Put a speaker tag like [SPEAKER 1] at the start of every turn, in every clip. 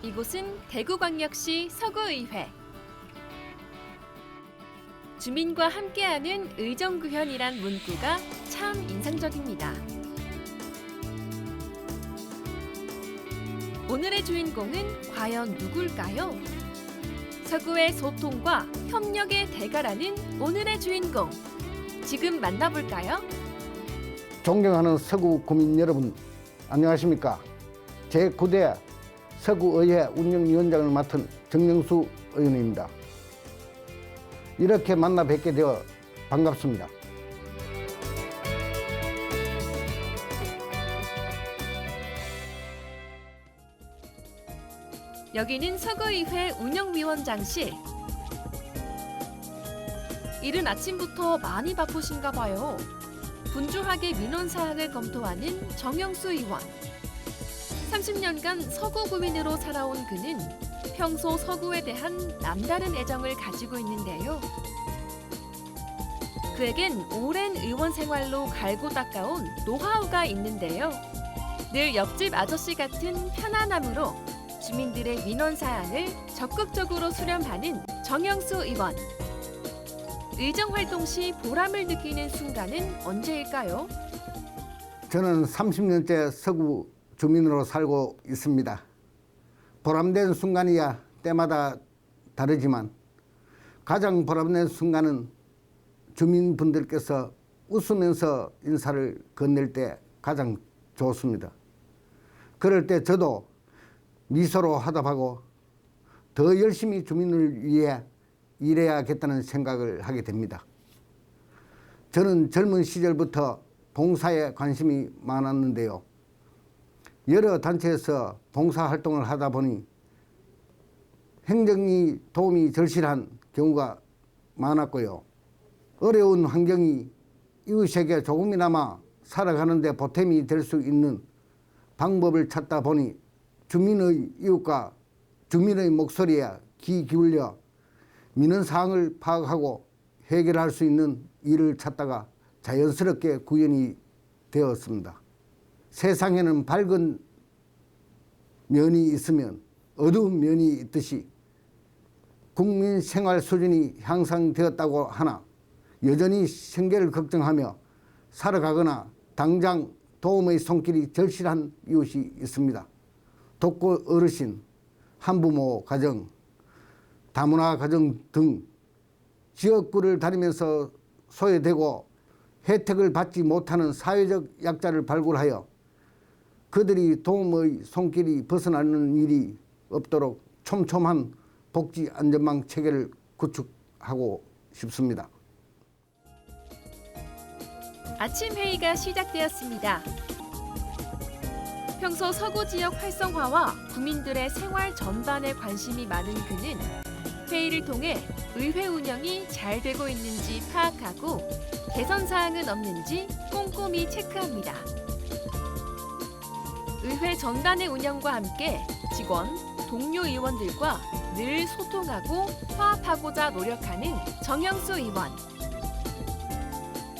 [SPEAKER 1] 이곳은 대구광역시 서구의회. 주민과 함께하는 의정구현이란 문구가 참 인상적입니다. 오늘의 주인공은 과연 누굴까요? 서구의 소통과 협력의 대가라는 오늘의 주인공. 지금 만나볼까요?
[SPEAKER 2] 존경하는 서구 구민 여러분, 안녕하십니까? 제9대 서구의회 운영위원장을 맡은 정영수 의원입니다. 이렇게 만나 뵙게 되어 반갑습니다.
[SPEAKER 1] 여기는 서구의회 운영위원장실. 이른 아침부터 많이 바쁘신가 봐요. 분주하게 민원 사항을 검토하는 정영수 의원. 30년간 서구 구민으로 살아온 그는 평소 서구에 대한 남다른 애정을 가지고 있는데요. 그에겐 오랜 의원 생활로 갈고 닦아온 노하우가 있는데요. 늘 옆집 아저씨 같은 편안함으로 주민들의 민원 사항을 적극적으로 수렴하는 정영수 의원. 의정 활동 시 보람을 느끼는 순간은 언제일까요?
[SPEAKER 2] 저는 30년째 서구 주민으로 살고 있습니다. 보람된 순간이야 때마다 다르지만 가장 보람된 순간은 주민분들께서 웃으면서 인사를 건넬 때 가장 좋습니다. 그럴 때 저도 미소로 화답하고 더 열심히 주민을 위해 일해야겠다는 생각을 하게 됩니다. 저는 젊은 시절부터 봉사에 관심이 많았는데요. 여러 단체에서 봉사활동을 하다 보니 행정이 도움이 절실한 경우가 많았고요. 어려운 환경이 이웃에게 조금이나마 살아가는 데 보탬이 될 수 있는 방법을 찾다 보니 주민의 이웃과 주민의 목소리에 귀 기울여 민원 사항을 파악하고 해결할 수 있는 일을 찾다가 자연스럽게 구현이 되었습니다. 세상에는 밝은 면이 있으면 어두운 면이 있듯이 국민 생활 수준이 향상되었다고 하나 여전히 생계를 걱정하며 살아가거나 당장 도움의 손길이 절실한 이웃이 있습니다. 독거 어르신, 한부모 가정, 다문화 가정 등 지역구를 다니면서 소외되고 혜택을 받지 못하는 사회적 약자를 발굴하여 그들이 도움의 손길이 벗어나는 일이 없도록 촘촘한 복지 안전망 체계를 구축하고 싶습니다.
[SPEAKER 1] 아침 회의가 시작되었습니다. 평소 서구 지역 활성화와 국민들의 생활 전반에 관심이 많은 그는 회의를 통해 의회 운영이 잘 되고 있는지 파악하고 개선 사항은 없는지 꼼꼼히 체크합니다. 의회 전반의 운영과 함께 직원, 동료 의원들과 늘 소통하고 화합하고자 노력하는 정영수 의원.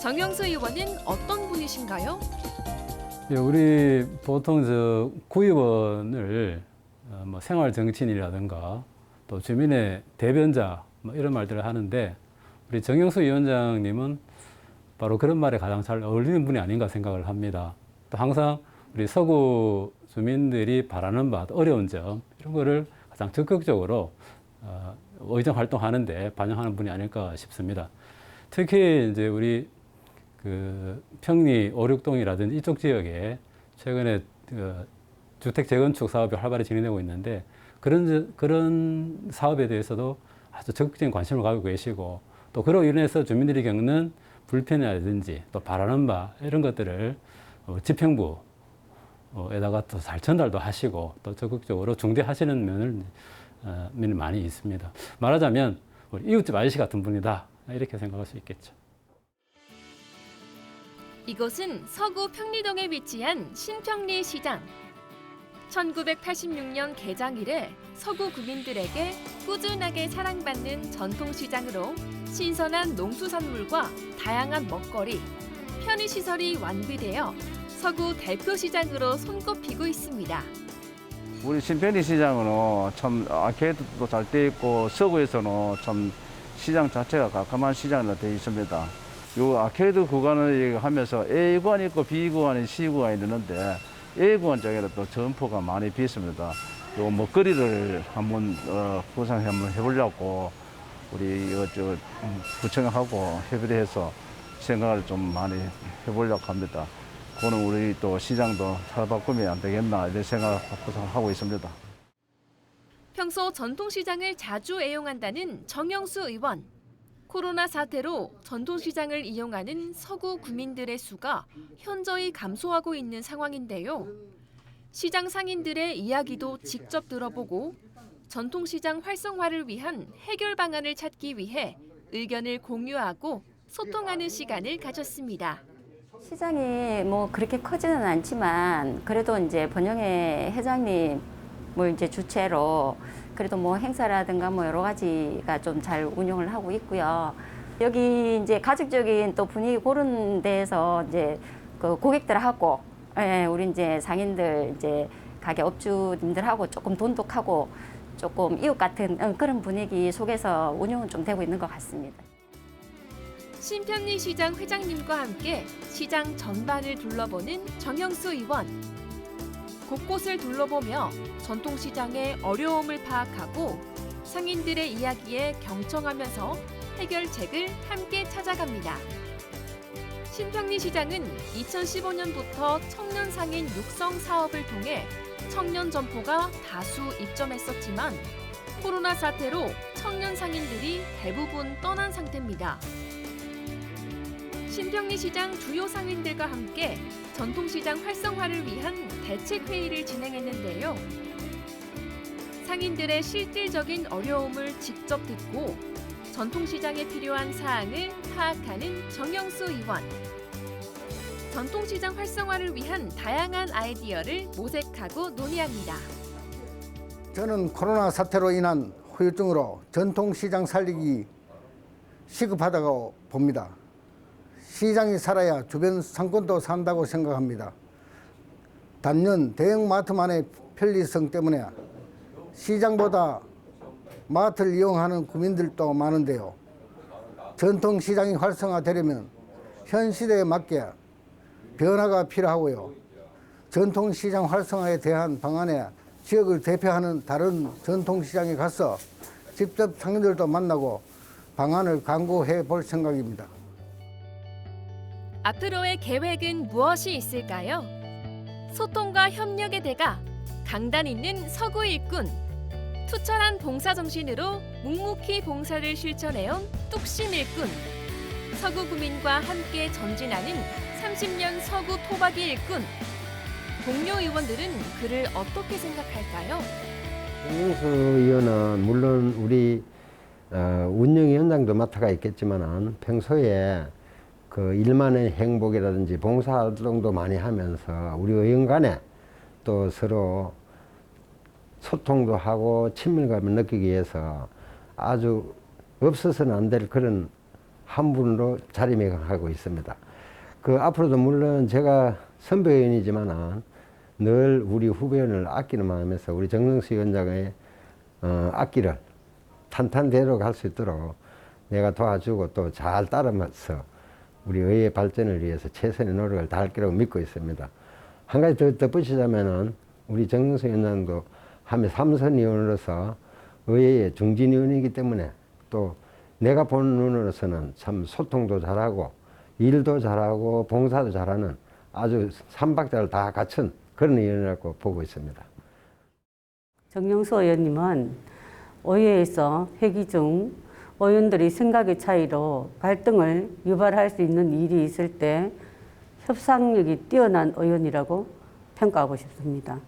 [SPEAKER 1] 정영수 의원은 어떤 분이신가요?
[SPEAKER 3] 우리 보통 구의원을 생활 정치인이라든가 또 주민의 대변자 이런 말들을 하는데 우리 정영수 위원장님은 바로 그런 말에 가장 잘 어울리는 분이 아닌가 생각을 합니다. 또 항상 우리 서구 주민들이 바라는 바, 어려운 점 이런 거를 가장 적극적으로 의정 활동하는데 반영하는 분이 아닐까 싶습니다. 특히 이제 우리 평리 5, 6동이라든지 이쪽 지역에 최근에 주택 재건축 사업이 활발히 진행되고 있는데 그런 사업에 대해서도 아주 적극적인 관심을 가지고 계시고 또 그로 인해서 주민들이 겪는 불편이라든지 또 바라는 바 이런 것들을 집행부에다가 또 잘 전달도 하시고 또 적극적으로 중대하시는 면이 많이 있습니다. 말하자면 우리 이웃집 아저씨 같은 분이다 이렇게 생각할 수 있겠죠.
[SPEAKER 1] 이곳은 서구 평리동에 위치한 신평리 시장. 1986년 개장 이래 서구 구민들에게 꾸준하게 사랑받는 전통시장으로 신선한 농수산물과 다양한 먹거리, 편의시설이 완비되어 서구 대표시장으로 손꼽히고 있습니다.
[SPEAKER 4] 우리 신편리 시장은 참 아케이드도 잘 돼 있고 서구에서는 참 시장 자체가 가까운 시장으로 되어 있습니다. 요 아케이드 구간을 하면서 A구간이 있고 B구간이 C구간이 있는데 A구간 쪽에는 또 점포가 많이 비있습니다. 요 먹거리를 한번 구상해 한번 해보려고 우리 구청하고 협의를 해서 생각을 좀 많이 해보려고 합니다. 그거는 우리 또 시장도 살바꾸면 안 되겠나 이런 생각을 하고 있습니다.
[SPEAKER 1] 평소 전통시장을 자주 애용한다는 정영수 의원. 코로나 사태로 전통시장을 이용하는 서구 구민들의 수가 현저히 감소하고 있는 상황인데요. 시장 상인들의 이야기도 직접 들어보고 전통시장 활성화를 위한 해결 방안을 찾기 위해 의견을 공유하고 소통하는 시간을 가졌습니다.
[SPEAKER 5] 시장이 뭐 그렇게 커지는 않지만 그래도 이제 번영회 회장님 뭐 이제 주체로 그래도 뭐 행사라든가 뭐 여러 가지가 좀 잘 운영을 하고 있고요. 여기 이제 가족적인 또 분위기 그런 데에서 이제 그 고객들하고 우리 이제 상인들 이제 가게 업주님들하고 조금 돈독하고 조금 이웃 같은 그런 분위기 속에서 운영은 좀 되고 있는 것 같습니다.
[SPEAKER 1] 신편리 시장 회장님과 함께 시장 전반을 둘러보는 정영수 의원. 곳곳을 둘러보며 전통시장의 어려움을 파악하고 상인들의 이야기에 경청하면서 해결책을 함께 찾아갑니다. 신편리 시장은 2015년부터 청년 상인 육성 사업을 통해 청년 점포가 다수 입점했었지만 코로나 사태로 청년 상인들이 대부분 떠난 상태입니다. 신편리 시장 주요 상인들과 함께 전통시장 활성화를 위한 대책회의를 진행했는데요. 상인들의 실질적인 어려움을 직접 듣고 전통시장에 필요한 사항을 파악하는 정영수 의원. 전통시장 활성화를 위한 다양한 아이디어를 모색하고 논의합니다.
[SPEAKER 2] 저는 코로나 사태로 인한 후유증으로 전통시장 살리기 시급하다고 봅니다. 시장이 살아야 주변 상권도 산다고 생각합니다. 단연 대형마트만의 편리성 때문에 시장보다 마트를 이용하는 구민들도 많은데요. 전통시장이 활성화되려면 현 시대에 맞게 변화가 필요하고요. 전통시장 활성화에 대한 방안에 지역을 대표하는 다른 전통시장에 가서 직접 상인들도 만나고 방안을 강구해 볼 생각입니다.
[SPEAKER 1] 앞으로의 계획은 무엇이 있을까요? 소통과 협력의 대가, 강단 있는 서구 일꾼, 투철한 봉사 정신으로 묵묵히 봉사를 실천해온 뚝심 일꾼, 서구 구민과 함께 전진하는 30년 서구 토박이 일꾼. 동료 의원들은 그를 어떻게 생각할까요?
[SPEAKER 6] 정영수 의원은 물론 우리 운영위원장도 맡아가 있겠지만 평소에 그 일만의 행복이라든지 봉사활동도 많이 하면서 우리 의원 간에 또 서로 소통도 하고 친밀감을 느끼기 위해서 아주 없어서는 안 될 그런 한 분으로 자리매김하고 있습니다. 그 앞으로도 물론 제가 선배 의원이지만 늘 우리 후배원을 아끼는 마음에서 우리 정영수 위원장의 앞길을 탄탄대로 갈 수 있도록 내가 도와주고 또 잘 따르면서 우리 의회 발전을 위해서 최선의 노력을 다할 거라고 믿고 있습니다. 한 가지 더 덧붙이자면은 우리 정영수 위원장도 하면 삼선 의원으로서 의회의 중진 의원이기 때문에 또 내가 보는 눈으로서는 참 소통도 잘하고 일도 잘하고 봉사도 잘하는 아주 삼박자를 다 갖춘 그런 의원이라고 보고 있습니다.
[SPEAKER 7] 정영수 의원님은 의회에서 회기 중 의원들이 생각의 차이로 갈등을 유발할 수 있는 일이 있을 때 협상력이 뛰어난 의원이라고 평가하고 싶습니다.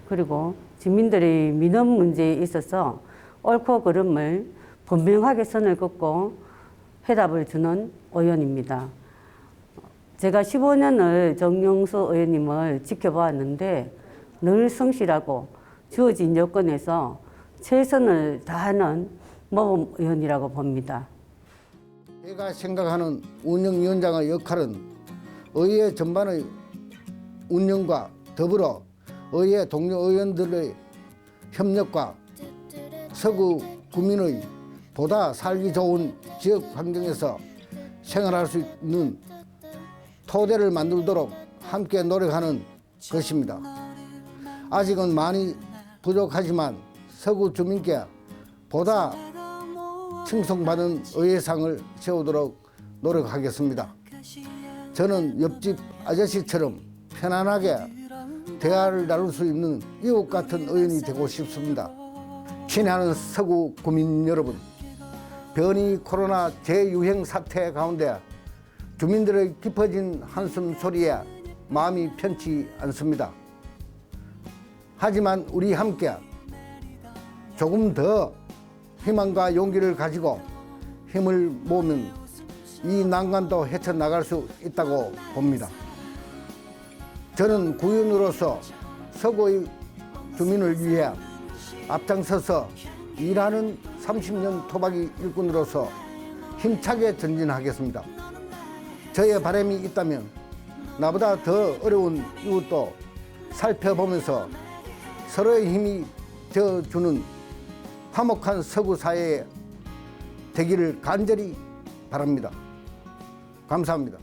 [SPEAKER 7] 그리고 주민들의 민원 문제에 있어서 옳고 그름을 분명하게 선을 긋고 해답을 주는 의원입니다. 제가 15년을 정영수 의원님을 지켜보았는데 늘 성실하고 주어진 여건에서 최선을 다하는 모범 의원이라고 봅니다.
[SPEAKER 2] 제가 생각하는 운영위원장의 역할은 의회 전반의 운영과 더불어 의회 동료 의원들의 협력과 서구 구민의 보다 살기 좋은 지역 환경에서 생활할 수 있는 토대를 만들도록 함께 노력하는 것입니다. 아직은 많이 부족하지만 서구 주민께 보다 칭송받은 의회상을 세우도록 노력하겠습니다. 저는 옆집 아저씨처럼 편안하게 대화를 나눌 수 있는 이웃 같은 의원이 되고 싶습니다. 친애하는 서구 구민 여러분, 변이 코로나 재유행 사태 가운데 주민들의 깊어진 한숨 소리에 마음이 편치 않습니다. 하지만 우리 함께 조금 더 희망과 용기를 가지고 힘을 모으면 이 난관도 헤쳐나갈 수 있다고 봅니다. 저는 구의원으로서 서구의 주민을 위해 앞장서서 일하는 30년 토박이 일꾼으로서 힘차게 전진하겠습니다. 저의 바람이 있다면 나보다 더 어려운 이웃도 살펴보면서 서로의 힘이 되어주는 화목한 서구 사회에 되기를 간절히 바랍니다. 감사합니다.